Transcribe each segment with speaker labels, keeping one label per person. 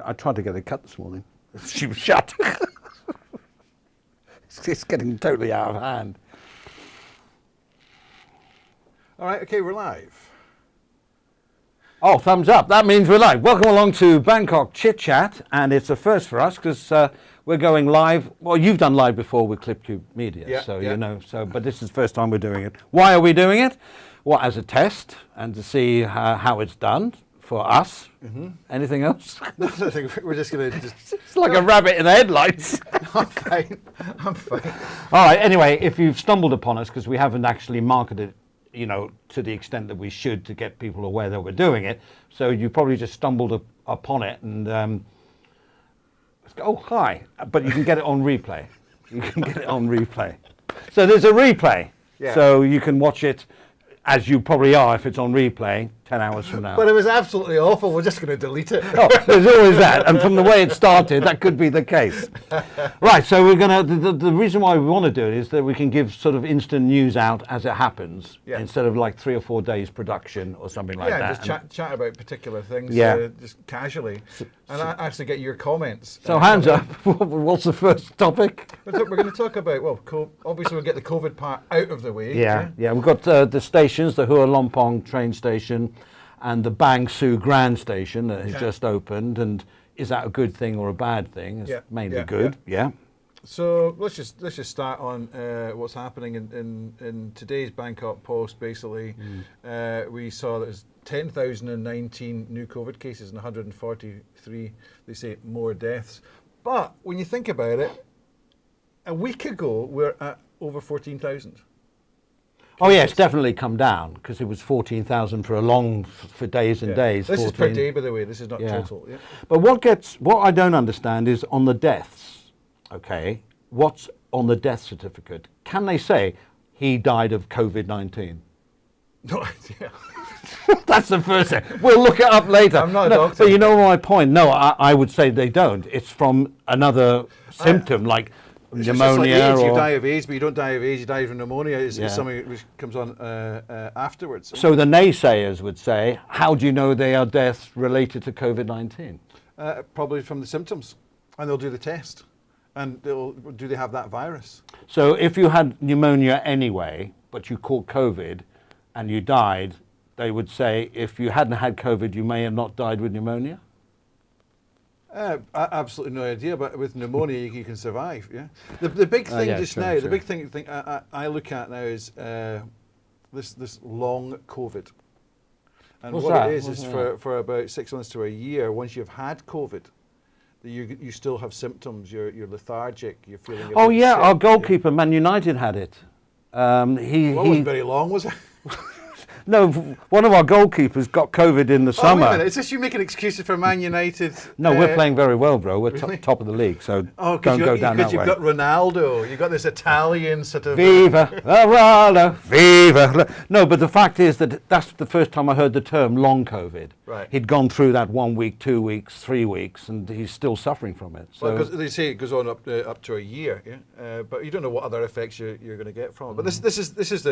Speaker 1: I tried to get it cut this morning. She was shut. It's getting totally out of hand.
Speaker 2: All right, okay, we're live.
Speaker 1: Oh, thumbs up. That means we're live. Welcome along to Bangkok ChitChat, and it's a first for us because we're going live. Well, you've done live before with ClipTube Media, you know. But this is the first time we're doing it. Why are we doing it? Well, as a test and to see how it's done for us. Mm-hmm. Anything else?
Speaker 2: No, I think we're just going to
Speaker 1: It's like a rabbit in the headlights.
Speaker 2: I'm fine.
Speaker 1: All right. Anyway, if you've stumbled upon us because we haven't actually marketed, you know, to the extent that we should to get people aware that we're doing it. So you probably just stumbled upon it and oh, hi. But you can get it on replay. You can get it on replay. So there's a replay. Yeah. So you can watch it as you probably are if it's on replay 10 hours from now.
Speaker 2: But it was absolutely awful. We're just going to delete it.
Speaker 1: Oh, there's always that. And from the way it started, that could be the case. Right, so we're going to, the reason why we want to do it is that we can give sort of instant news out as it happens, instead of like 3 or 4 days production or something like that.
Speaker 2: Yeah, just chat about particular things, just casually. And I actually get your comments.
Speaker 1: So hands up, what's the first topic?
Speaker 2: We're going to talk about, well, obviously we'll get the COVID part out of the way.
Speaker 1: Yeah, we've got the stations, the Hua Lompong train station and the Bang Sue Grand station that has just opened. And is that a good thing or a bad thing? It's mainly good,
Speaker 2: So let's just start on what's happening in today's Bangkok Post. Basically, we saw that there's 10,019 new COVID cases and 143, they say, more deaths. But when you think about it, a week ago we're at over 14,000.
Speaker 1: Oh yeah, it's definitely come down because it was 14,000 for days and days.
Speaker 2: This is per day, by the way. This is not total. Yeah.
Speaker 1: But what I don't understand is on the deaths. Okay, what's on the death certificate? Can they say he died of COVID-19?
Speaker 2: No idea.
Speaker 1: That's the first thing. We'll look it up later.
Speaker 2: I'm not a doctor.
Speaker 1: But you know my point. No, I would say they don't. It's from another symptom like pneumonia.
Speaker 2: Like AIDS. You die of AIDS, but you don't die of AIDS. You die of pneumonia. It's something which comes on afterwards.
Speaker 1: So the naysayers would say, how do you know they are deaths related to COVID-19?
Speaker 2: Probably from the symptoms, and they'll do the test. And do they have that virus?
Speaker 1: So if you had pneumonia anyway, but you caught COVID and you died, they would say if you hadn't had COVID, you may have not died with pneumonia?
Speaker 2: Absolutely no idea, but with pneumonia you can survive. Yeah. The big thing the big thing I look at now is this long COVID. And what it is for about 6 months to a year, once you've had COVID, you still have symptoms. You're lethargic. You're feeling. Sick.
Speaker 1: Our goalkeeper, Man United, had it.
Speaker 2: It wasn't very long, was it?
Speaker 1: No, one of our goalkeepers got COVID in the summer.
Speaker 2: Wait a minute. Is this you making excuses for Man United?
Speaker 1: No, we're playing very well, bro. We're really? Top of the league, so don't go down that way.
Speaker 2: Because you've got Ronaldo. You've got this Italian sort of...
Speaker 1: Viva, Ronaldo, viva. No, but the fact is that that's the first time I heard the term long COVID.
Speaker 2: Right.
Speaker 1: He'd gone through that 1 week, 2 weeks, 3 weeks, and he's still suffering from it. So.
Speaker 2: Well, because they say it goes on up to a year, but you don't know what other effects you're going to get from it. But this is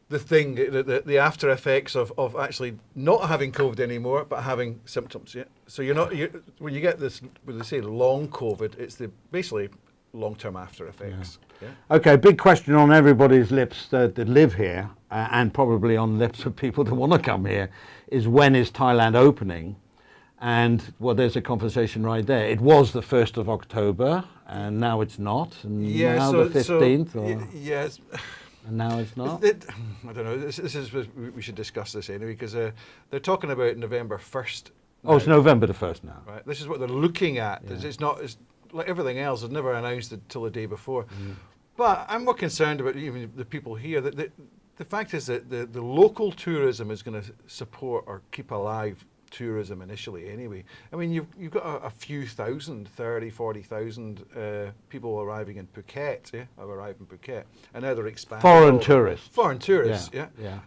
Speaker 2: the thing, the after effects of actually not having COVID anymore, but having symptoms. Yeah. So when you get this, when they say long COVID, it's basically long-term after effects. Yeah.
Speaker 1: Okay, big question on everybody's lips that live here, and probably on lips of people that want to come here, is when is Thailand opening? And well, there's a conversation right there. It was the 1st of October, and now it's not. And now the 15th.
Speaker 2: Yes.
Speaker 1: And now it's not?
Speaker 2: I don't know. This is we should discuss this anyway, because they're talking about November 1st. Now.
Speaker 1: Oh, it's November the 1st now.
Speaker 2: Right. This is what they're looking at. Yeah. It's like everything else. It's never announced until the day before. But I'm more concerned about even the people here. The fact is that the local tourism is going to support or keep alive tourism initially anyway. I mean, you've got a few thousand, 30, 40,000 people arriving in Phuket, have arrived in Phuket, and now they're expanding.
Speaker 1: Foreign tourists.
Speaker 2: Foreign tourists,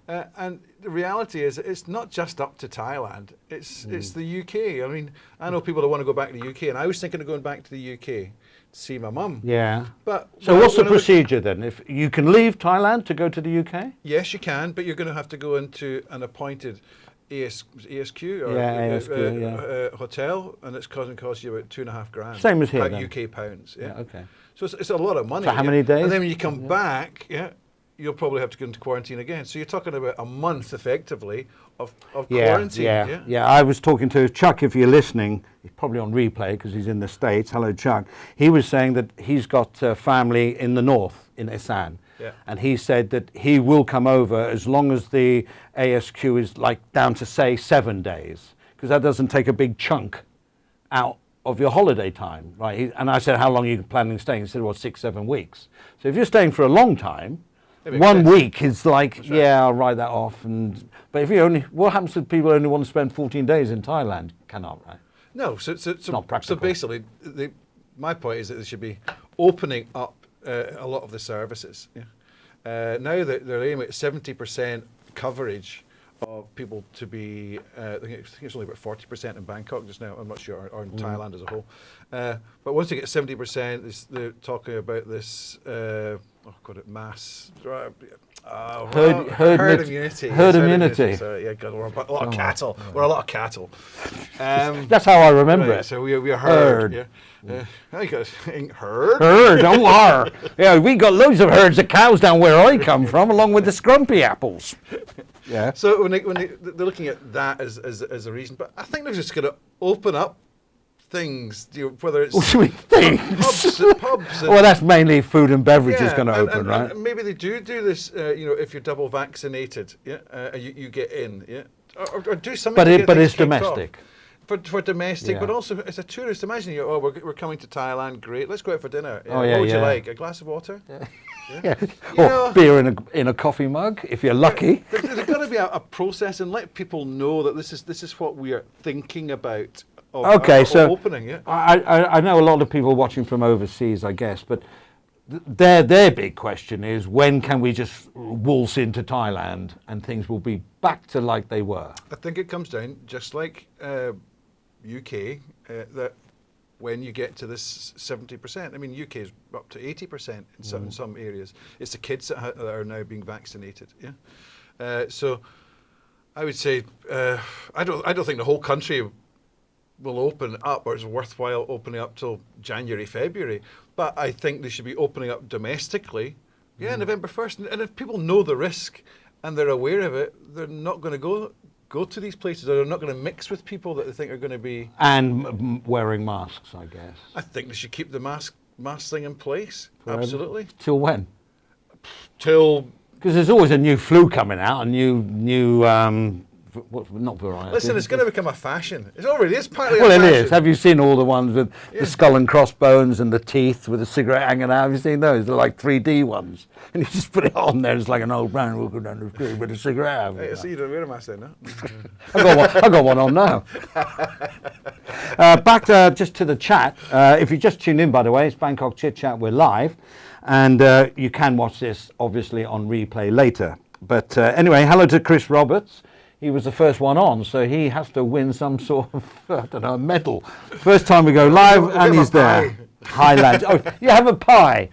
Speaker 2: and the reality is it's not just up to Thailand, it's the UK. I mean, I know people that want to go back to the UK, and I was thinking of going back to the UK to see my mum.
Speaker 1: Yeah.
Speaker 2: But
Speaker 1: so what's the procedure then? If you can leave Thailand to go to the UK?
Speaker 2: Yes, you can, but you're going to have to go into an appointed ASQ or
Speaker 1: ASQ,
Speaker 2: hotel, and it's cost you about £2.5 grand.
Speaker 1: Same as here, then.
Speaker 2: UK pounds. Yeah.
Speaker 1: Okay.
Speaker 2: So it's a lot of money.
Speaker 1: For how many days?
Speaker 2: And then when you come back, you'll probably have to go into quarantine again. So you're talking about a month, effectively, of quarantine.
Speaker 1: Yeah. I was talking to Chuck, if you're listening. He's probably on replay because he's in the States. Hello, Chuck. He was saying that he's got family in the north, in Isan.
Speaker 2: Yeah.
Speaker 1: And he said that he will come over as long as the ASQ is like down to, say, 7 days, because that doesn't take a big chunk out of your holiday time, right? And I said, how long are you planning staying? He said, well, 6-7 weeks. So if you're staying for a long time, 1 week is like, right. Yeah, I'll write that off. But if you only, what happens to people who only want to spend 14 days in Thailand? Cannot, right?
Speaker 2: No, so
Speaker 1: not practical.
Speaker 2: So basically, my point is that they should be opening up a lot of the services. Yeah. Now that they're aiming at 70% coverage of people to be, I think it's only about 40% in Bangkok just now, I'm not sure, or in Thailand as a whole. But once you get 70%, they're talking about this, mass, herd immunity.
Speaker 1: Herd immunity.
Speaker 2: Sorry, yeah, God, we're a lot of cattle. Yeah. We're a lot of cattle.
Speaker 1: That's how I remember it.
Speaker 2: So we're herd. Yeah. I got herd.
Speaker 1: Herd, yeah, we got loads of herds of cows down where I come from, along with the scrumpy apples. Yeah.
Speaker 2: So when they're looking at that as a reason, but I think they're just going to open up things, whether it's pubs.
Speaker 1: Well, that's mainly food and beverage is going to open, right?
Speaker 2: And maybe they do this. If you're double vaccinated, you get in, or do something.
Speaker 1: But it's domestic.
Speaker 2: For domestic, but also as a tourist, imagine we're coming to Thailand, great, let's go out for dinner.
Speaker 1: Oh, yeah,
Speaker 2: what would you like? A glass of water?
Speaker 1: Yeah. Or beer in a coffee mug, if you're lucky.
Speaker 2: There's got to be a process, and let people know that this is what we are thinking about.
Speaker 1: So
Speaker 2: opening, yeah.
Speaker 1: I know a lot of people watching from overseas, I guess, but their big question is, when can we just waltz into Thailand and things will be back to like they were?
Speaker 2: I think it comes down, just like UK, that when you get to this 70%, I mean, UK is up to 80% in some areas. It's the kids that are now being vaccinated. Yeah. So I would say I don't think the whole country will open up, or it's worthwhile opening up till January, February. But I think they should be opening up domestically, November 1st. And if people know the risk and they're aware of it, they're not going to go to these places, or they're not going to mix with people that they think are going to be...
Speaker 1: And wearing masks, I guess.
Speaker 2: I think they should keep the mask thing in place.
Speaker 1: Forever?
Speaker 2: Absolutely.
Speaker 1: Till when?
Speaker 2: Till...
Speaker 1: Because there's always a new flu coming out, a new not variety.
Speaker 2: Listen, it's going to become a fashion. It already is partly
Speaker 1: Well,
Speaker 2: a
Speaker 1: it
Speaker 2: fashion.
Speaker 1: is. Have you seen all the ones with the skull and crossbones and the teeth with the cigarette hanging out? Have you seen those? They're like 3D ones. And you just put it on there. It's like an old man walking down the street with a cigarette.
Speaker 2: Hey, so you don't wear a mask then, no?
Speaker 1: I got one on now. Back just to the chat. If you just tuned in, by the way, it's Bangkok ChitChat. We're live. And you can watch this, obviously, on replay later. But anyway, hello to Chris Roberts. He was the first one on, so he has to win some sort of, medal. First time we go live, and he's there. Highland. Oh, you have a pie.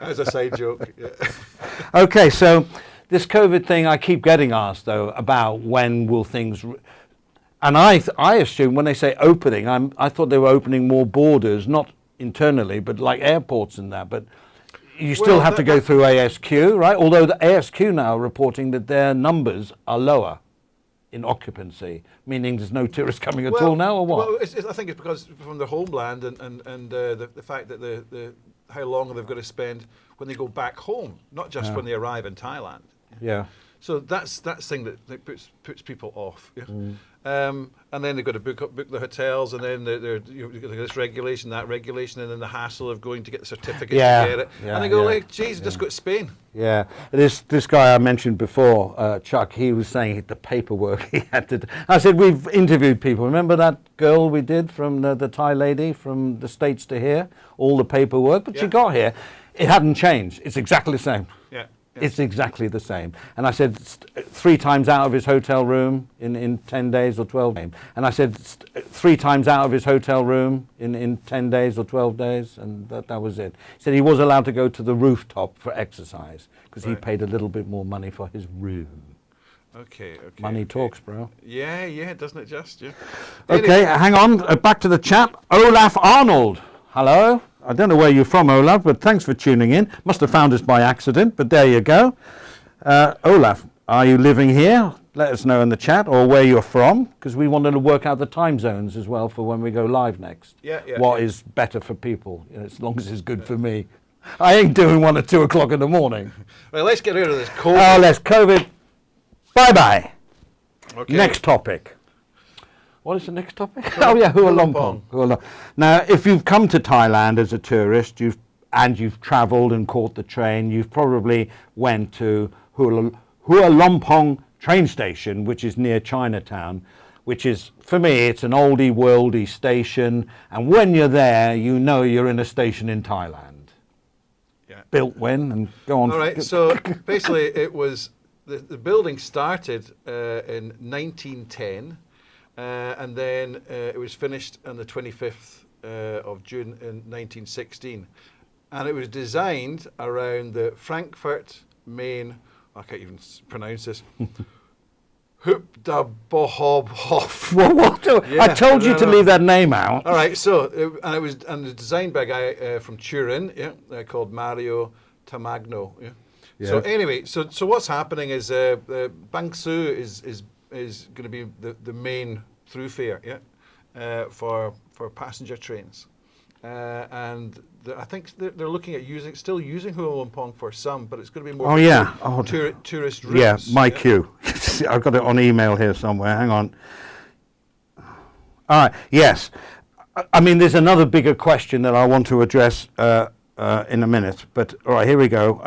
Speaker 2: As a side joke. Yeah.
Speaker 1: Okay, so this COVID thing, I keep getting asked, though, about when will things... And I assume when they say opening, I thought they were opening more borders, not internally, but like airports and that, but... You still have to go through ASQ, right? Although the ASQ now are reporting that their numbers are lower in occupancy, meaning there's no tourists coming at all now, or what?
Speaker 2: Well, I think it's because from their homeland and the fact that the how long they've got to spend when they go back home, not just when they arrive in Thailand.
Speaker 1: Yeah.
Speaker 2: So that's thing that puts people off. Yeah. And then they've got to book the hotels, and then you've got this regulation, that regulation, and then the hassle of going to get the certificate to get it. And they go geez, just go to Spain. Yeah.
Speaker 1: This guy I mentioned before, Chuck, he was saying the paperwork he had to do. I said, we've interviewed people. Remember that girl we did from the Thai lady from the States to here? All the paperwork, but she got here. It hadn't changed. It's exactly the same.
Speaker 2: Yeah.
Speaker 1: It's exactly the same. And I said 3 times out of his hotel room in 10 days or 12 days. And I said 3 times out of his hotel room in 10 days or 12 days. And that was it. He said he was allowed to go to the rooftop for exercise because he paid a little bit more money for his room.
Speaker 2: Okay.
Speaker 1: Money talks, bro.
Speaker 2: Yeah, doesn't it just? Yeah.
Speaker 1: Okay, hang on. Back to the chat. Olaf Arnold. Hello. I don't know where you're from, Olaf, but thanks for tuning in. Must have found us by accident, but there you go. Olaf, are you living here? Let us know in the chat, or where you're from, because we wanted to work out the time zones as well for when we go live next.
Speaker 2: Yeah.
Speaker 1: What is better for people, as long as it's good for me. I ain't doing 1 at 2 o'clock in the morning.
Speaker 2: Well, let's get rid of this COVID.
Speaker 1: Oh, let's COVID. Bye-bye.
Speaker 2: Okay.
Speaker 1: Next topic. What is the next topic? Oh yeah, Hua Lompong. Now, if you've come to Thailand as a tourist, you've travelled and caught the train, you've probably went to Hua Lompong train station, which is near Chinatown, which is, for me, it's an oldie worldy station, and when you're there, you know you're in a station in Thailand.
Speaker 2: Yeah.
Speaker 1: Built when, and go on.
Speaker 2: All right. So basically, it was the building started in 1910. And then it was finished on the 25th of June in 1916. And it was designed around the Frankfurt Main, I can't even pronounce this, Hoop-da-Bohob-Hof.
Speaker 1: What?
Speaker 2: Yeah,
Speaker 1: I told you to leave that name out.
Speaker 2: All right, so, it was designed by a guy from Turin, called Mario Tamagno. Yeah.
Speaker 1: Yeah.
Speaker 2: So anyway, so what's happening is Bangsu is going to be the main thoroughfare, for passenger trains, and I think they're looking at still using Hua Lompong for some, but it's going to be more. Tourist routes.
Speaker 1: Yeah, my cue. I've got it on email here somewhere. Hang on. All right. Yes, I mean there's another bigger question that I want to address in a minute, but all right, here we go.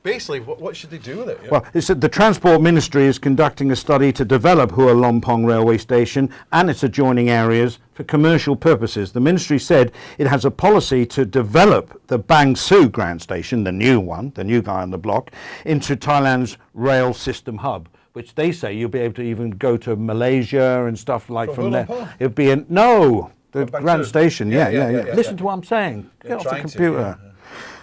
Speaker 2: Basically, what should they do with it? Yeah.
Speaker 1: Well, it's that the Transport Ministry is conducting a study to develop Hua Lompong railway station and its adjoining areas for commercial purposes. The ministry said it has a policy to develop the Bang Sue Grand Station, the new one, the new guy on the block, into Thailand's rail system hub, which they say you'll be able to even go to Malaysia and stuff like from there. It'll be the Grand Station. Yeah. Listen to what I'm saying. Get off the computer.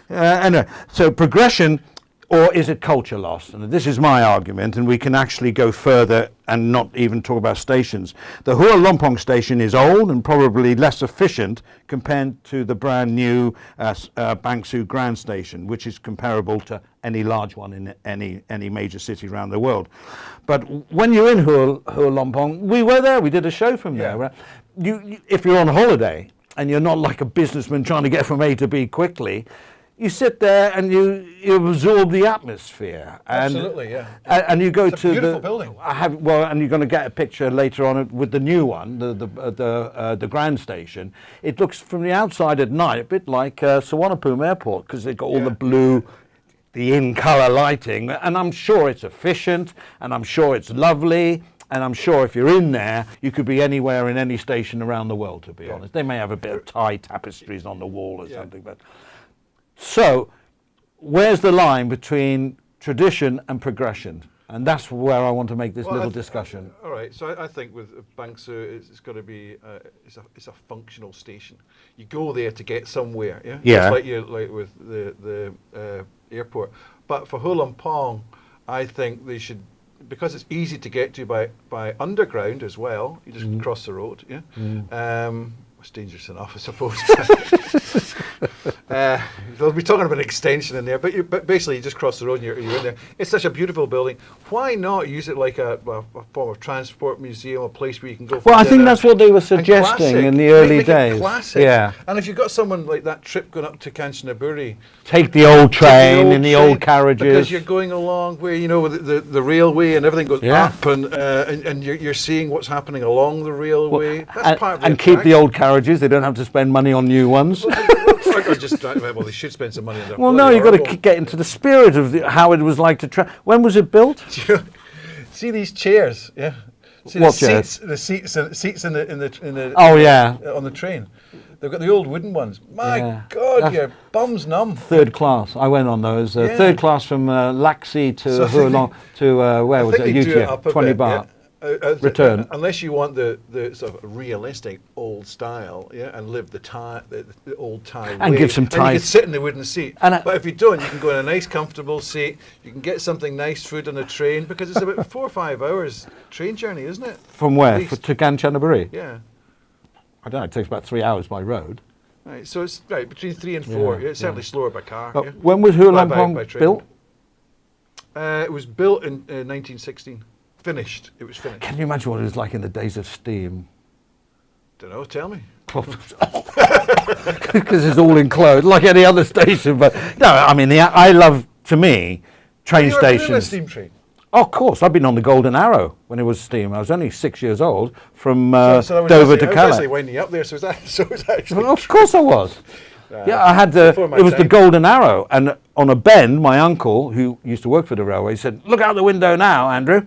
Speaker 1: Anyway, so progression. Or is it culture loss? And this is my argument, and we can actually go further and not even talk about stations. The Hua Lompong station is old and probably less efficient compared to the brand new Bang Sue Grand Station, which is comparable to any large one in any major city around the world. But when you're in Hua Lompong, we were there, we did a show from there. Right? If you're on holiday and you're not like a businessman trying to get from A to B quickly, you sit there and you absorb the atmosphere.
Speaker 2: Absolutely, yeah.
Speaker 1: And you go
Speaker 2: it's
Speaker 1: to
Speaker 2: a beautiful
Speaker 1: the
Speaker 2: building.
Speaker 1: And you're going to get a picture later on with the new one, the Grand Station. It looks from the outside at night a bit like Suvarnabhumi Airport because they've got all the blue, the in-color lighting, and I'm sure it's efficient, and I'm sure it's lovely. And I'm sure if you're in there, you could be anywhere in any station around the world, to be honest. They may have a bit of Thai tapestries on the wall or something, but. So, where's the line between tradition and progression? And that's where I want to make this little discussion.
Speaker 2: All right. So I think with Bang Sue, it's got to be it's a functional station. You go there to get somewhere. Yeah. Just like with the airport. But for Hua Lompong, I think they should, because it's easy to get to by underground as well. You just cross the road. Yeah. It's dangerous enough, I suppose. They'll be talking about an extension in there, but basically you just cross the road and you're in there. It's such a beautiful building. Why not use it like a form of transport museum, a place where you can go for
Speaker 1: Well, I
Speaker 2: dinner?
Speaker 1: think that's what they were suggesting in the early days.
Speaker 2: Classic.
Speaker 1: Yeah.
Speaker 2: And if you've got someone like that trip going up to Kanchanaburi,
Speaker 1: take the old train in the old carriages.
Speaker 2: Because you're going along where, the railway and everything goes up and you're seeing what's happening along the railway. That's part of the
Speaker 1: and keep the old carriages. They don't have to spend money on new ones.
Speaker 2: Well, they should spend some money on that.
Speaker 1: Well, no, you've got to get into the spirit of how it was like to When was it built?
Speaker 2: See these chairs, yeah. See
Speaker 1: what
Speaker 2: the
Speaker 1: chairs?
Speaker 2: Seats in the.
Speaker 1: Oh yeah.
Speaker 2: On the train, they've got the old wooden ones. My God, your bum's numb.
Speaker 1: Third class. I went on those. Third class from Laxi to Hua Long to where was it?
Speaker 2: UTM,
Speaker 1: 20 baht. return.
Speaker 2: Unless you want the sort of realistic old style, and live the old Thai
Speaker 1: And
Speaker 2: way.
Speaker 1: give some Thai.
Speaker 2: And you can sit in the wooden seat.
Speaker 1: And
Speaker 2: but if you don't, you can go in a nice, comfortable seat. You can get something nice, food on a train, because it's about 4 or 5 hours train journey, isn't it?
Speaker 1: From where?
Speaker 2: At least.
Speaker 1: To Kanchanaburi?
Speaker 2: Yeah.
Speaker 1: I don't know, it takes about 3 hours by road.
Speaker 2: Right, so it's between 3 and 4.
Speaker 1: Yeah,
Speaker 2: It's certainly slower by car.
Speaker 1: When was Hua
Speaker 2: By
Speaker 1: Lamphong
Speaker 2: train.
Speaker 1: built?
Speaker 2: It was built in 1916. Finished. It was finished.
Speaker 1: Can you imagine what it was like in the days of steam?
Speaker 2: Don't know. Tell me.
Speaker 1: Because it's all enclosed, like any other station. But no, I mean, I love, to me, train
Speaker 2: You ever been in a
Speaker 1: stations.
Speaker 2: steam train?
Speaker 1: Oh, of course, I've been on the Golden Arrow when it was steam. I was only 6 years old, from
Speaker 2: So that was
Speaker 1: Dover
Speaker 2: actually-
Speaker 1: to
Speaker 2: I was
Speaker 1: Calais.
Speaker 2: actually winding up there, so it was actually.
Speaker 1: Well, of course I was. Yeah, I had
Speaker 2: before my
Speaker 1: it was the
Speaker 2: time.
Speaker 1: Golden Arrow, and on a bend, my uncle, who used to work for the railway, said, "Look out the window now, Andrew,"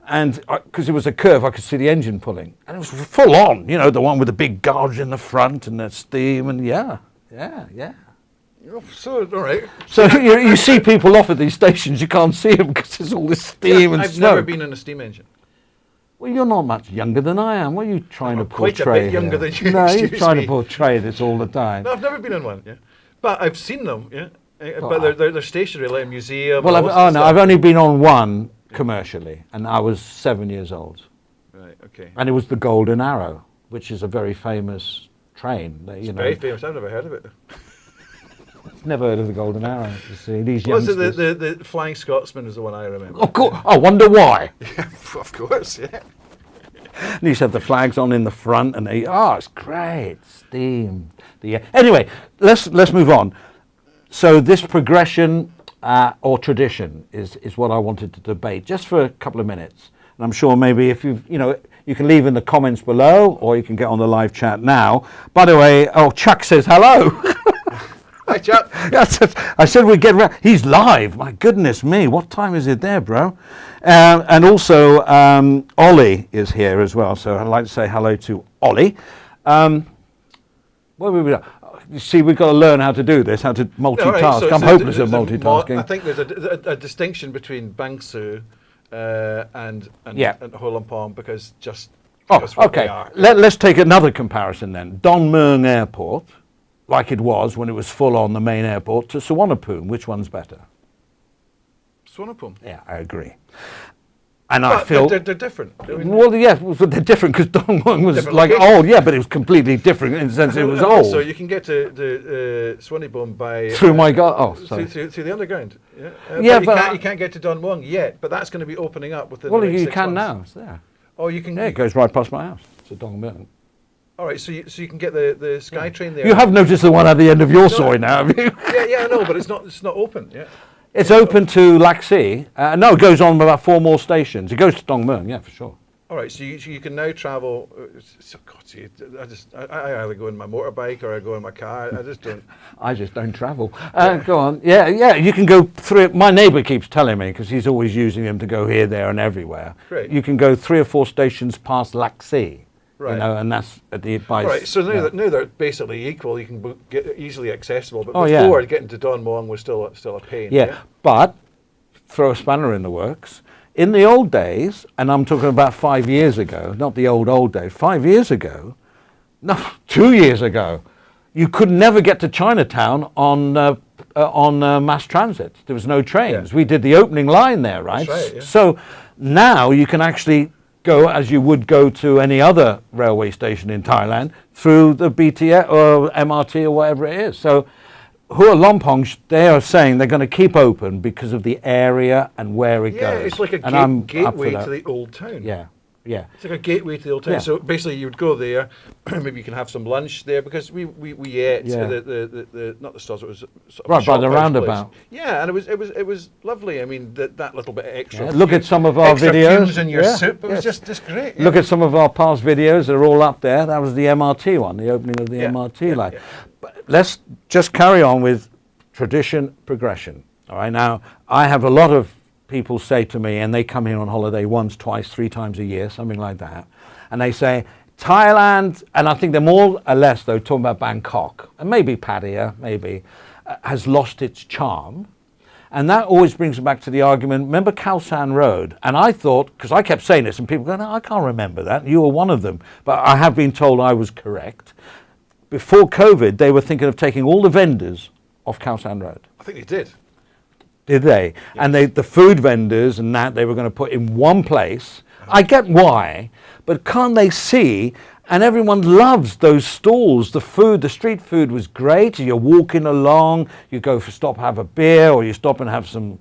Speaker 1: and because it was a curve, I could see the engine pulling, and it was full on. The one with the big gauge in the front and the steam, and yeah.
Speaker 2: Oh, so all right.
Speaker 1: So you see people off at these stations, you can't see them because there's all this steam and
Speaker 2: I've
Speaker 1: smoke.
Speaker 2: never been in a steam engine.
Speaker 1: Well, you're not much younger than I am. What are you trying to
Speaker 2: quite a
Speaker 1: portray?
Speaker 2: bit younger
Speaker 1: here?
Speaker 2: than you,
Speaker 1: No, you're
Speaker 2: excuse
Speaker 1: trying
Speaker 2: me.
Speaker 1: to portray this all the time.
Speaker 2: No, I've never been in one. Yeah, but I've seen them. Yeah, but they're stationary, like a museum.
Speaker 1: Well,
Speaker 2: and all sorts of
Speaker 1: I've
Speaker 2: stuff.
Speaker 1: only been on one commercially, and I was 7 years old.
Speaker 2: Right. Okay.
Speaker 1: And it was the Golden Arrow, which is a very famous train. That,
Speaker 2: Very famous. I've never heard of it.
Speaker 1: Never heard of the Golden Arrow. You see, these
Speaker 2: Was it
Speaker 1: youngsters.
Speaker 2: the Flying Scotsman is the one I remember.
Speaker 1: Of course. I wonder why.
Speaker 2: Yeah, of course. Yeah.
Speaker 1: And you used to have the flags on in the front, and it's great steam. Anyway, let's move on. So this progression or tradition is what I wanted to debate just for a couple of minutes. And I'm sure maybe if you can leave in the comments below, or you can get on the live chat now. By the way, Chuck says hello.
Speaker 2: Hi, chap.
Speaker 1: I said we'd get around. He's live. My goodness me. What time is it there, bro? And also, Ollie is here as well. So I'd like to say hello to Ollie. What were we doing? You see, we've got to learn how to do this, how to multitask.
Speaker 2: All right,
Speaker 1: I'm hopeless at
Speaker 2: there's
Speaker 1: multitasking.
Speaker 2: I think there's a distinction between Bangsu and
Speaker 1: Yeah.
Speaker 2: Hua Lamphong because just
Speaker 1: Oh,
Speaker 2: because what they
Speaker 1: okay.
Speaker 2: are.
Speaker 1: Let's take another comparison then. Don Mueang Airport, like it was when it was full on the main airport, to Suvarnabhumi. Which one's better?
Speaker 2: Suvarnabhumi.
Speaker 1: Yeah, I agree. And I
Speaker 2: But
Speaker 1: feel...
Speaker 2: they're different. I mean,
Speaker 1: Well, yeah, but they're different because Don Mueang was
Speaker 2: Different
Speaker 1: like
Speaker 2: location.
Speaker 1: old, yeah, but it was completely different in the sense it was old.
Speaker 2: So you can get to Suvarnabhumi by
Speaker 1: Through sorry.
Speaker 2: through the underground. Yeah,
Speaker 1: Yeah,
Speaker 2: but,
Speaker 1: but
Speaker 2: you can't get to Don Mueang yet. But that's going to be opening up within.
Speaker 1: Well,
Speaker 2: the next
Speaker 1: you
Speaker 2: 6
Speaker 1: can
Speaker 2: months.
Speaker 1: now. It's there.
Speaker 2: Oh, you can.
Speaker 1: Yeah, it goes right past my house to Don Mueang.
Speaker 2: All right, so you can get the SkyTrain there.
Speaker 1: You have noticed the one at the end of your soy now, have you?
Speaker 2: Yeah, I know, but it's not open. Yeah.
Speaker 1: It's open to Laxi. No, it goes on about 4 more stations. It goes to Don Mueang, yeah, for sure.
Speaker 2: All right, so you can now travel. God, see, I either go in my motorbike or I go in my car. I just don't.
Speaker 1: I just don't travel. Go on. Yeah, you can go through. My neighbour keeps telling me, because he's always using them to go here, there and everywhere.
Speaker 2: Great.
Speaker 1: You can go 3 or 4 stations past Laxi.
Speaker 2: Right.
Speaker 1: And that's at the by.
Speaker 2: All right, so now,
Speaker 1: yeah.
Speaker 2: now they're basically equal. You can get easily accessible. But
Speaker 1: Oh, yeah.
Speaker 2: before getting to Don Mueang was still a pain.
Speaker 1: Yeah, but throw a spanner in the works. In the old days, and I'm talking about 5 years ago, not the old days, 5 years ago, no, 2 years ago, you could never get to Chinatown on mass transit. There was no trains.
Speaker 2: Yeah.
Speaker 1: We did the opening line there, right?
Speaker 2: That's right, yeah.
Speaker 1: So now you can actually go as you would go to any other railway station in Thailand through the BTS or MRT or whatever it is. So Hua Lamphong, they are saying they're going to keep open because of the area and where it
Speaker 2: Yeah,
Speaker 1: goes.
Speaker 2: it's like a
Speaker 1: And I'm up for
Speaker 2: gateway
Speaker 1: that.
Speaker 2: to the old town.
Speaker 1: Yeah.
Speaker 2: It's like a gateway to the old town.
Speaker 1: Yeah.
Speaker 2: So basically, you would go there. Maybe you can have some lunch there because we ate
Speaker 1: Yeah.
Speaker 2: the not the stores. It was sort of
Speaker 1: Right,
Speaker 2: a
Speaker 1: by the
Speaker 2: shop house
Speaker 1: roundabout.
Speaker 2: place. Yeah, and it was lovely. I mean, that little bit of extra.
Speaker 1: Yeah, look at some of our
Speaker 2: extra
Speaker 1: videos.
Speaker 2: cubes in your
Speaker 1: Yeah,
Speaker 2: soup. It was
Speaker 1: yes.
Speaker 2: just great. Yeah.
Speaker 1: Look at some of our past videos. They're all up there. That was the MRT one, the opening of the
Speaker 2: Yeah,
Speaker 1: MRT
Speaker 2: yeah,
Speaker 1: line.
Speaker 2: yeah.
Speaker 1: But let's just carry on with tradition, progression. All right, now I have a lot of people say to me, and they come here on holiday once, twice, 3 times a year, something like that, and they say, Thailand, and I think they're more or less, though, talking about Bangkok, and maybe Pattaya, maybe, has lost its charm. And that always brings me back to the argument, remember Khao San Road? And I thought, because I kept saying this and people go, no, I can't remember that. You were one of them. But I have been told I was correct. Before COVID, they were thinking of taking all the vendors off Khao San Road.
Speaker 2: I think they did.
Speaker 1: Did they?
Speaker 2: Yes.
Speaker 1: And the food vendors and that they were going to put in one place. I get why, but can't they see? And everyone loves those stalls. The food, the street food was great. You're walking along, you go for stop, have a beer, or you stop and have some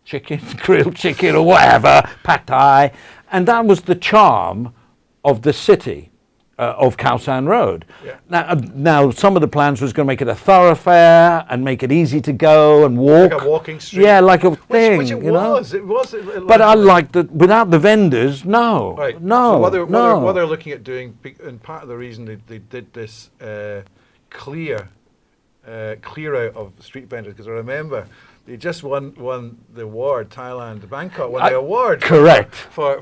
Speaker 1: chicken, grilled chicken or whatever, pad thai. And that was the charm of the city. Of Khao San Road. Yeah. Now, some of the plans was going to make it a thoroughfare and make it easy to go and walk.
Speaker 2: Like a walking street.
Speaker 1: Yeah, like a thing.
Speaker 2: Which it
Speaker 1: was.
Speaker 2: It was.
Speaker 1: But I like that without the vendors. No,
Speaker 2: right.
Speaker 1: no,
Speaker 2: So
Speaker 1: no.
Speaker 2: what they're looking at doing, and part of the reason they did this clear out of street vendors, because I remember they just won the award. Thailand, Bangkok won the award.
Speaker 1: Correct.
Speaker 2: For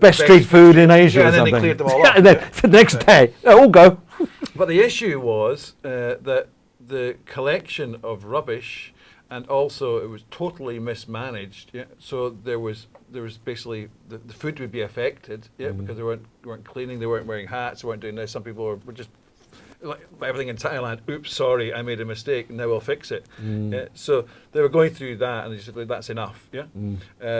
Speaker 1: best street food in Asia.
Speaker 2: Yeah,
Speaker 1: or
Speaker 2: and then
Speaker 1: something.
Speaker 2: they cleared them all
Speaker 1: yeah,
Speaker 2: up.
Speaker 1: and then the next day, all go.
Speaker 2: But the issue was that the collection of rubbish, and also it was totally mismanaged. Yeah, so there was basically the food would be affected. Yeah, because they weren't cleaning, they weren't wearing hats, they weren't doing this. Some people were just. Like everything in Thailand, oops, sorry, I made a mistake, now we'll fix it. Yeah, so they were going through that, and they said, that's enough, yeah?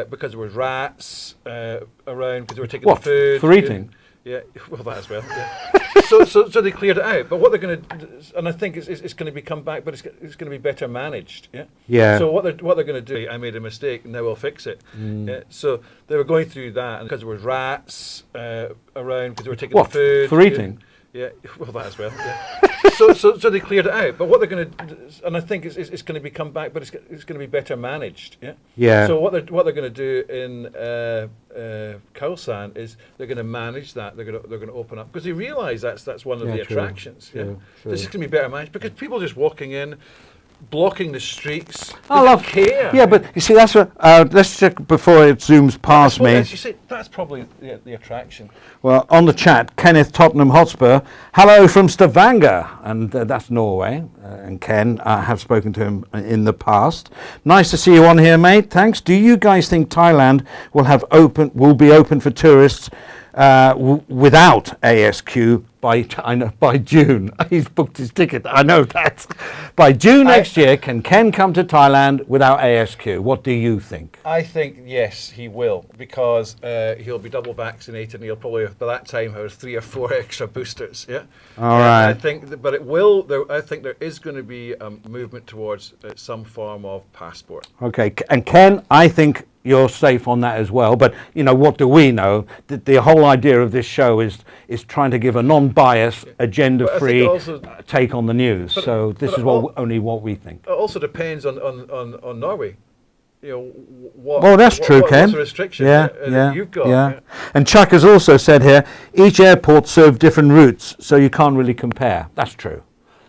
Speaker 2: Because there was rats around, because they were taking the food.
Speaker 1: For eating?
Speaker 2: Yeah, well, that as well, yeah. so they cleared it out, but what they're going to, and I think it's going to be come back, but it's going to be better managed, yeah?
Speaker 1: Yeah.
Speaker 2: So what they're going to do, I made a mistake, now we'll fix it. Yeah, so they were going through that, and because there was rats around, because they were taking the food.
Speaker 1: For eating?
Speaker 2: Yeah, well, that as well. Yeah. so they cleared it out, but what they're going to, and I think it's going to be come back, but it's going to be better managed. Yeah.
Speaker 1: Yeah.
Speaker 2: So what they're going to do in Khao San is they're going to manage that. They're going to open up because they realise that's one of the attractions. Yeah. This is going to be better managed because people just walking in, blocking the streets.
Speaker 1: I love
Speaker 2: care.
Speaker 1: Yeah, but you see, that's what. Let's check before it zooms past me.
Speaker 2: You see, that's probably the attraction.
Speaker 1: Well, on the chat, Kenneth Tottenham Hotspur. Hello from Stavanger, and that's Norway. And Ken, I have spoken to him in the past. Nice to see you on here, mate. Thanks. Do you guys think Thailand will be open for tourists without ASQ by June? He's booked his ticket. I know that. By June next year, can Ken come to Thailand without ASQ? What do you think?
Speaker 2: I think yes, he will, because he'll be double vaccinated, and he'll probably by that time have 3 or 4 extra boosters. Yeah.
Speaker 1: All right.
Speaker 2: I think, but it will. I think there is going to be a movement towards some form of passport.
Speaker 1: Okay, and Ken, I think you're safe on that as well. But you know, what do we know? The whole idea of this show is trying to give a non-biased, agenda-free take on the news. So this is only what we think.
Speaker 2: It also depends on Norway. You know,
Speaker 1: well, that's true, Ken.
Speaker 2: What's the restriction that you've got?
Speaker 1: Yeah. And Chuck has also said here, each airport serves different routes, so you can't really compare. That's true.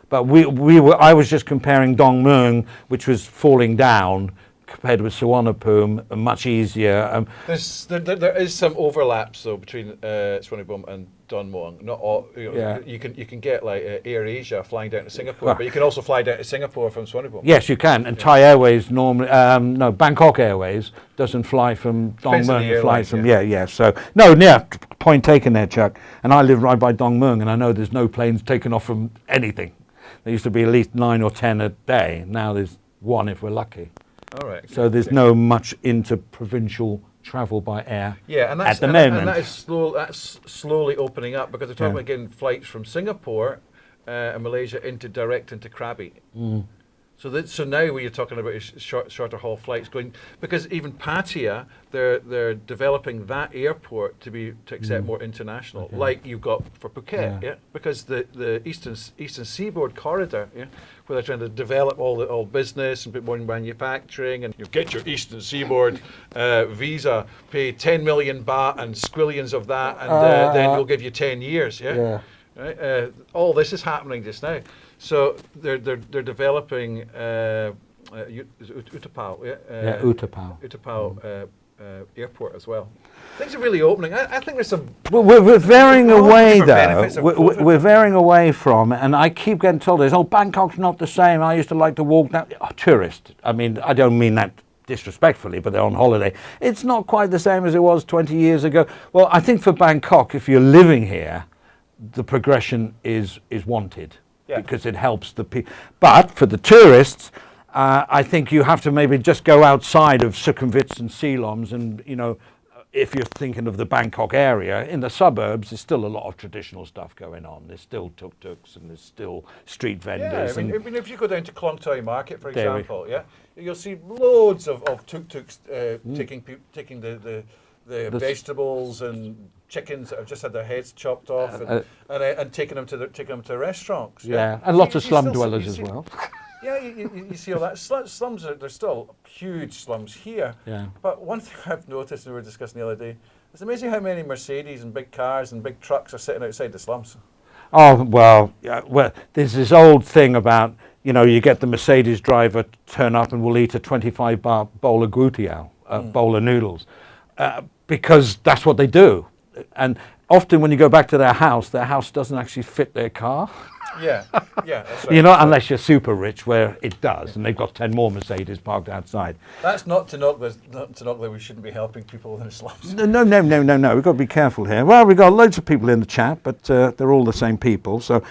Speaker 1: But I was just comparing Dong Mueang, which was falling down, compared with Suvarnabhumi, much easier.
Speaker 2: There is some overlaps though between Suvarnabhumi and Don Mueang. Not all. You can get like Air Asia flying down to Singapore, but you can also fly down to Singapore from Suvarnabhumi.
Speaker 1: Yes, you can. And Thai Airways normally, Bangkok Airways doesn't fly from Dong Mueang. It flies from So point taken there, Chuck. And I live right by Dong Mueang, and I know there's no planes taking off from anything. There used to be at least 9 or 10 a day. Now there's 1 if we're lucky.
Speaker 2: All right.
Speaker 1: So there's no much interprovincial travel by air at the moment.
Speaker 2: And that's slowly opening up, because they're talking about getting flights from Singapore and Malaysia direct into Krabi. So now what you're talking about is shorter haul flights going, because even Pattaya, they're developing that airport to accept more international, like you've got for Phuket, because the eastern seaboard corridor, where they're trying to develop all business and put more in manufacturing, and you get your eastern seaboard visa, pay 10 million baht and squillions of that, and then we'll give you 10 years, Right? All this is happening just now. So they're developing Utapao,
Speaker 1: Utapao.
Speaker 2: airport as well. Things are really opening. I think there's some.
Speaker 1: Well, we're veering away,
Speaker 2: different
Speaker 1: though.
Speaker 2: benefits of COVID.
Speaker 1: We're veering away from, and I keep getting told this, oh, Bangkok's not the same. I used to like to walk down. Oh, tourist. I mean, I don't mean that disrespectfully, but they're on holiday. It's not quite the same as it was 20 years ago. Well, I think for Bangkok, if you're living here, the progression is wanted because it helps the people. But for the tourists, I think you have to maybe just go outside of Sukhumvit and Siloms, and if you're thinking of the Bangkok area, in the suburbs, there's still a lot of traditional stuff going on. There's still tuk-tuks and there's still street vendors.
Speaker 2: Yeah, I mean, if you go down to Klong Toi Market, for example, you'll see loads of tuk-tuks taking the vegetables and chickens that have just had their heads chopped off and taking them to restaurants.
Speaker 1: Yeah, and lots of slum dwellers as well.
Speaker 2: Yeah, you see all that. Slums, there's still huge slums here. Yeah. But one thing I've noticed, and we were discussing the other day, it's amazing how many Mercedes and big cars and big trucks are sitting outside the slums. Oh,
Speaker 1: well, there's this old thing about, you get the Mercedes driver turn up and will eat a 25-baht bowl of gutiao, bowl of noodles, because that's what they do. And often when you go back to their house doesn't actually fit their car.
Speaker 2: Yeah, that's right.
Speaker 1: Unless you're super rich, where it does, and they've got 10 more Mercedes parked outside.
Speaker 2: That's not to knock that we shouldn't be helping people in the slums.
Speaker 1: No. We've got to be careful here. Well, we've got loads of people in the chat, but they're all the same people. So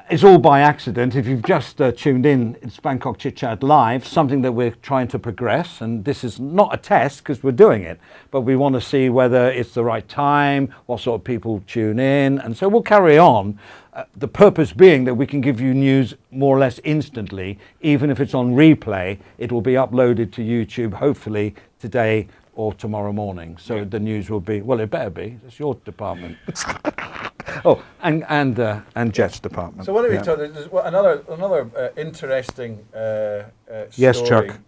Speaker 1: it's all by accident. If you've just tuned in, it's Bangkok ChitChat Live, something that we're trying to progress. And this is not a test because we're doing it, but we want to see whether it's the right time, what sort of people tune in. And so we'll carry on. The purpose being that we can give you news more or less instantly, even if it's on replay. It will be uploaded to YouTube, hopefully today or tomorrow morning. So the news will be, well, it better be. It's your department. Oh, and Jet's department.
Speaker 2: So what have we told? There's another interesting story.
Speaker 1: Yes, Chuck.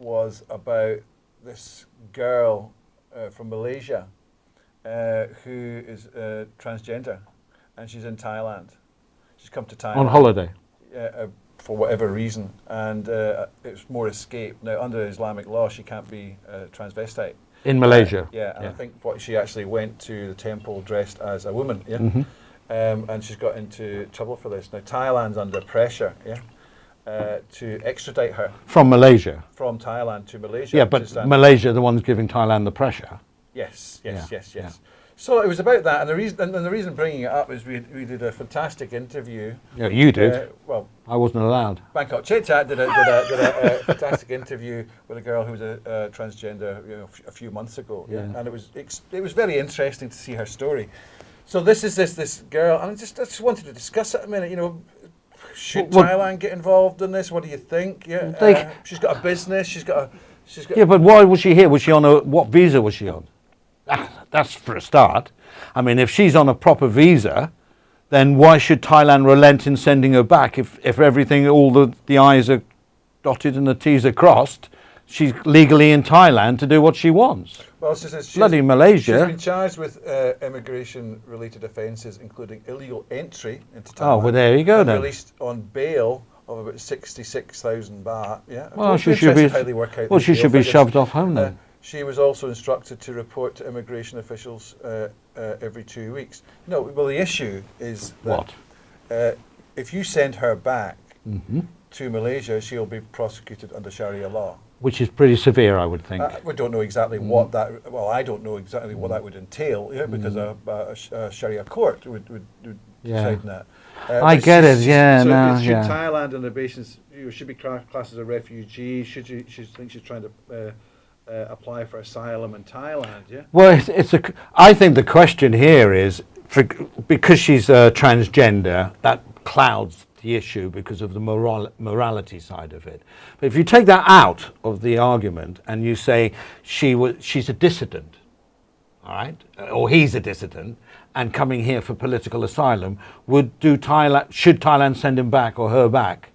Speaker 2: Was about this girl from Malaysia who is transgender. And she's in Thailand. She's come to Thailand.
Speaker 1: On holiday?
Speaker 2: For whatever reason. And it's more escape. Now, under Islamic law, she can't be transvestite.
Speaker 1: In Malaysia?
Speaker 2: I think she actually went to the temple dressed as a woman, and she's got into trouble for this. Now, Thailand's under pressure, to extradite her.
Speaker 1: From Malaysia?
Speaker 2: From Thailand to Malaysia.
Speaker 1: Yeah, but Malaysia, the one's giving Thailand the pressure.
Speaker 2: Yes. So it was about that, and the reason bringing it up is we did a fantastic interview.
Speaker 1: Yeah, you did.
Speaker 2: Well,
Speaker 1: I wasn't allowed.
Speaker 2: Bangkok ChitChat did a fantastic interview with a girl who was a transgender, a few months ago, and it was very interesting to see her story. So this is this girl, and I just wanted to discuss it a minute. Should Thailand get involved in this? What do you think? Yeah, she's got a business. She's got.
Speaker 1: Yeah, but why was she here? Was she on what visa was she on? That's for a start. I mean, if she's on a proper visa, then why should Thailand relent in sending her back if everything, all the I's are dotted and the T's are crossed? She's legally in Thailand to do what she wants.
Speaker 2: Well,
Speaker 1: bloody Malaysia.
Speaker 2: She's been charged with immigration-related offences, including illegal entry into Thailand.
Speaker 1: Oh, well, there you go then.
Speaker 2: Released on bail of about 66,000 baht. Yeah.
Speaker 1: Well, she should be shoved off home then.
Speaker 2: She was also instructed to report to immigration officials every 2 weeks. No, well, the issue is that if you send her back to Malaysia, she'll be prosecuted under Sharia law.
Speaker 1: Which is pretty severe, I would think.
Speaker 2: We don't know exactly what that. Well, I don't know exactly what that would entail, because a Sharia court would decide that.
Speaker 1: I get it. Yeah,
Speaker 2: so should Thailand and the basis should be classed as a refugee? She thinks she's trying to apply for asylum in Thailand? Yeah.
Speaker 1: Well, I think the question here is because she's transgender, that clouds the issue because of the morality side of it. But if you take that out of the argument and you say she's a dissident, all right, or he's a dissident and coming here for political asylum, should Thailand send him back or her back?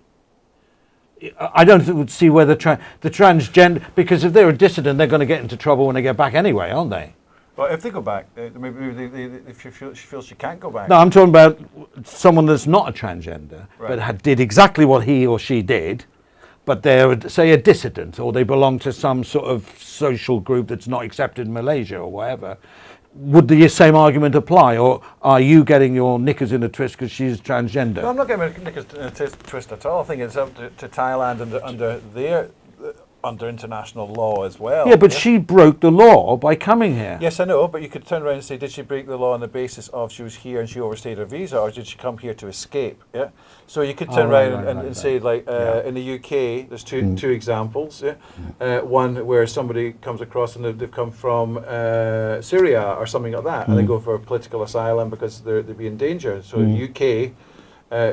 Speaker 1: I don't think we'd see where the transgender, because if they're a dissident, they're going to get into trouble when they get back anyway, aren't they?
Speaker 2: Well, if they go back, maybe if she feels she can't go back.
Speaker 1: No, I'm talking about someone that's not a transgender, but did exactly what he or she did, but they're, say, a dissident, or they belong to some sort of social group that's not accepted in Malaysia or whatever, would the same argument apply, or are you getting your knickers in a twist because she's transgender?
Speaker 2: No, I'm not getting my knickers in a twist at all. I think it's up to Thailand under international law as well.
Speaker 1: Yeah, but she broke the law by coming here.
Speaker 2: Yes, I know, but you could turn around and say, did she break the law on the basis of she was here and she overstayed her visa, or did she come here to escape? Yeah. So you could turn around and say, like, in the UK, there's two examples. Yeah. One where somebody comes across and they've come from Syria or something like that, and they go for political asylum because they'd be in danger. So the UK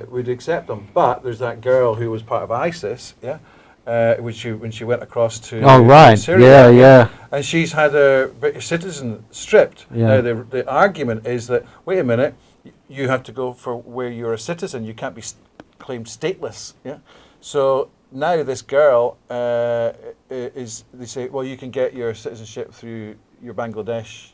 Speaker 2: would accept them. But there's that girl who was part of ISIS, yeah, when she went across to Syria, and she's had her British citizen stripped. Now the argument is that, wait a minute, you have to go for where you're a citizen. You can't be claimed stateless. Yeah. So now this girl is. They say, well, you can get your citizenship through your Bangladesh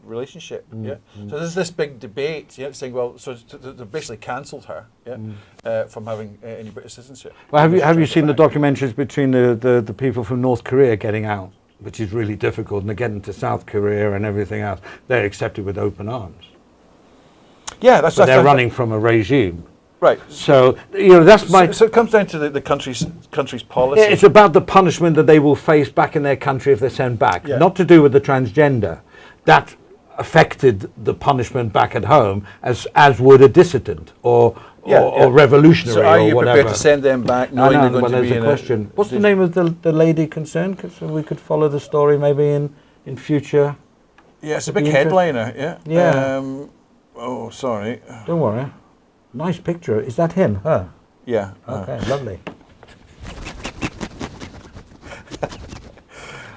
Speaker 2: relationship. Yeah. So there's this big debate. Yeah, saying, well, so they basically cancelled her. Yeah. From having any British citizenship.
Speaker 1: Well, have you seen the documentaries between the people from North Korea getting out, which is really difficult, and they're getting to South Korea and everything else? They're accepted with open arms.
Speaker 2: Yeah, that's.
Speaker 1: But they're running from a regime.
Speaker 2: Right.
Speaker 1: So that's my.
Speaker 2: So it comes down to the country's policy.
Speaker 1: It's about the punishment that they will face back in their country if they're sent back.
Speaker 2: Yeah.
Speaker 1: Not to do with the transgender. That affected the punishment back at home as would a dissident or revolutionary
Speaker 2: so are you
Speaker 1: or whatever.
Speaker 2: prepared to send them back knowing they're going to be in
Speaker 1: question. What's the name of the lady concerned? So we could follow the story maybe in future.
Speaker 2: Yeah, it's a big headliner. Yeah.
Speaker 1: Yeah.
Speaker 2: Oh, sorry.
Speaker 1: Don't worry. Nice picture. Is that him? Her?
Speaker 2: Yeah.
Speaker 1: Okay, lovely.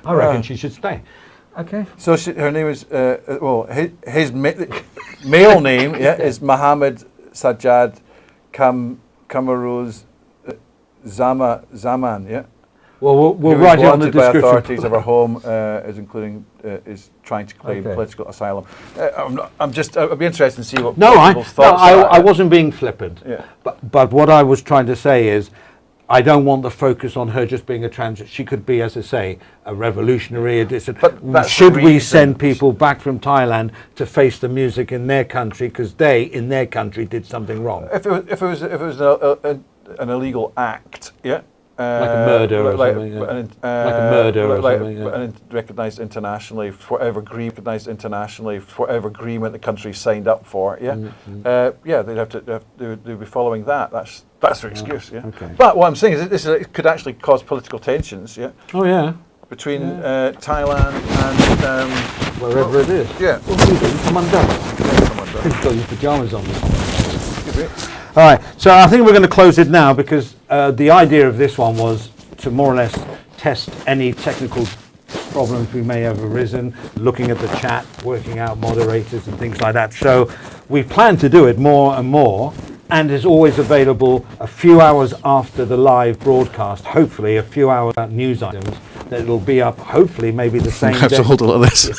Speaker 1: I reckon she should stay. Okay.
Speaker 2: So her name is, his male name is Mohammed Sajjad Kamaruz Zaman, yeah?
Speaker 1: Well, we'll write it on the description.
Speaker 2: By authorities of our home is trying to claim political asylum. I'd be interested to see what people's thoughts are.
Speaker 1: I wasn't being flippant.
Speaker 2: Yeah.
Speaker 1: But what I was trying to say is, I don't want the focus on her just being a trans. She could be, as I say, a revolutionary, a dissident. Should we send people back from Thailand to face the music in their country because they, in their country, did something wrong?
Speaker 2: If it was an illegal act, yeah.
Speaker 1: Like a murder or something. Like a murder or something.
Speaker 2: Recognised internationally for whatever agreement the country signed up for. Yeah, they'd be following that. That's their excuse. Yeah. Okay. But what I'm saying is it could actually cause political tensions. Yeah.
Speaker 1: Oh yeah.
Speaker 2: Between Thailand and
Speaker 1: wherever it is.
Speaker 2: Yeah.
Speaker 1: What are you doing? Come on down. You've got your pajamas on. All right, so I think we're going to close it now because the idea of this one was to more or less test any technical problems we may have arisen, looking at the chat, working out moderators and things like that. So we plan to do it more and more, and is always available a few hours after the live broadcast, hopefully a few hours news items. That it'll be up, hopefully, maybe the same day.
Speaker 2: I have to hold a lot of this.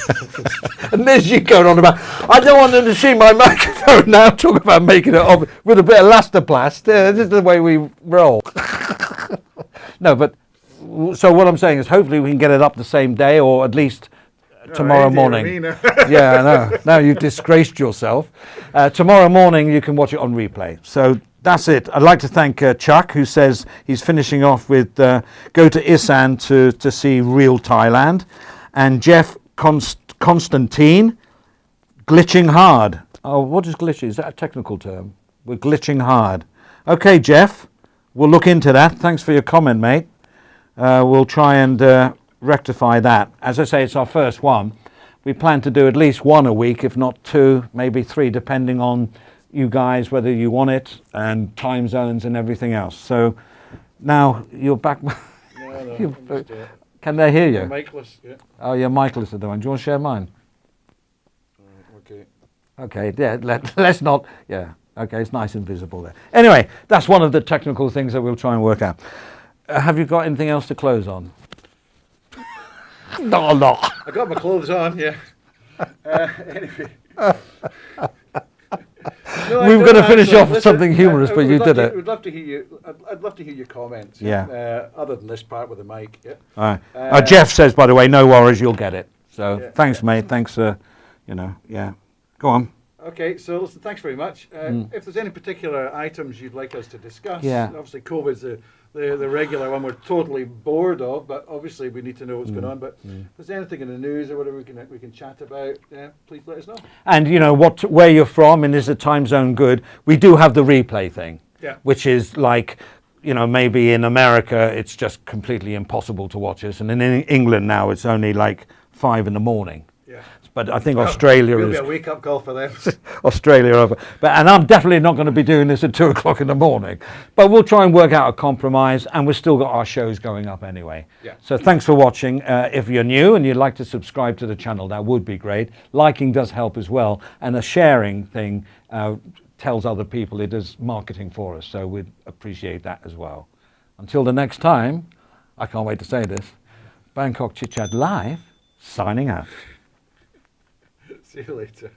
Speaker 1: And there's you going on about, I don't want them to see my microphone now, talk about making it up with a bit of elastoplast. This is the way we roll. No, but, so what I'm saying is hopefully we can get it up the same day or at least tomorrow morning. Yeah, I know. Now you've disgraced yourself. Tomorrow morning you can watch it on replay. So that's it. I'd like to thank Chuck, who says he's finishing off with go to Isan to see real Thailand, and Jeff Constantine, glitching hard. Oh, what is glitching? Is that a technical term? We're glitching hard. Okay, Jeff, we'll look into that. Thanks for your comment, mate. We'll try and rectify that. As I say, it's our first one. We plan to do at least one a week, if not two, maybe three, depending on you guys, whether you want it, and time zones and everything else. So now you're back. No, can they hear you?
Speaker 2: I'm micless, yeah.
Speaker 1: Oh, you're micless at the moment. Do you want to share mine?
Speaker 2: Okay.
Speaker 1: Okay, yeah, let's not, yeah. Okay, it's nice and visible there. Anyway, that's one of the technical things that we'll try and work out. Have you got anything else to close on? No.
Speaker 2: I got my clothes on, yeah. Anyway. No, I
Speaker 1: We were
Speaker 2: don't
Speaker 1: going to finish
Speaker 2: actually.
Speaker 1: off with something humorous, but you did it.
Speaker 2: We'd love to hear you. I'd love to hear your comments.
Speaker 1: Yeah.
Speaker 2: Other than this part with the mic. Yeah.
Speaker 1: All right. Jeff says, by the way, no worries, you'll get it. So
Speaker 2: Yeah,
Speaker 1: thanks, mate. Thanks, yeah. Go on.
Speaker 2: Okay, so listen, thanks very much. If there's any particular items you'd like us to discuss,
Speaker 1: Yeah.
Speaker 2: obviously COVID's the regular one we're totally bored of, but obviously we need to know what's going on. But if there's anything in the news or whatever we can chat about, please let us know.
Speaker 1: And you know where you're from, and is the time zone good? We do have the replay thing, which is like, maybe in America it's just completely impossible to watch us, and in England now it's only like 5 a.m.
Speaker 2: Yeah.
Speaker 1: But I think Australia
Speaker 2: will
Speaker 1: is
Speaker 2: be a wake-up call for them.
Speaker 1: Australia over. And I'm definitely not going to be doing this at 2 o'clock in the morning. But we'll try and work out a compromise, and we've still got our shows going up anyway.
Speaker 2: Yeah.
Speaker 1: So thanks for watching. If you're new and you'd like to subscribe to the channel, that would be great. Liking does help as well, and a sharing thing tells other people it is marketing for us. So we'd appreciate that as well. Until the next time, I can't wait to say this. Bangkok ChitChat Live, signing out.
Speaker 2: See you later.